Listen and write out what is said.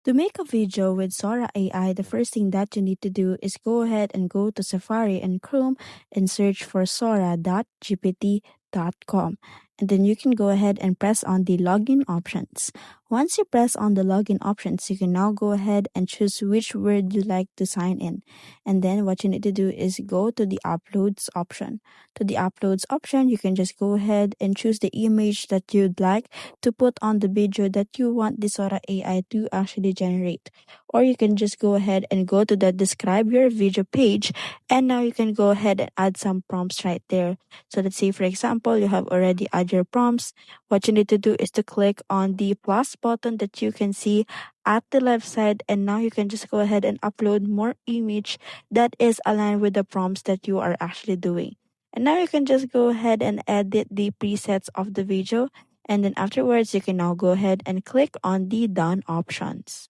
To make a video with Sora AI, the first thing that you need to do is go ahead and go to Safari and Chrome and search for sora.gpt.com. And then you can go ahead and press on the login options. Once you press on the login options, you can now go ahead and choose which word you like to sign in. And then what you need to do is go to the uploads option. To the uploads option, you can just go ahead and choose the image that you'd like to put on the video that you want the Sora AI to actually generate. Or you can just go ahead and go to the describe your video page, and now you can go ahead and add some prompts right there. So let's say, for example, you have already added your prompts. What you need to do is to click on the plus button that you can see at the left side, and now you can just go ahead and upload more image that is aligned with the prompts that you are actually doing. And now you can just go ahead and edit the presets of the video, and then afterwards you can now go ahead and click on the done options.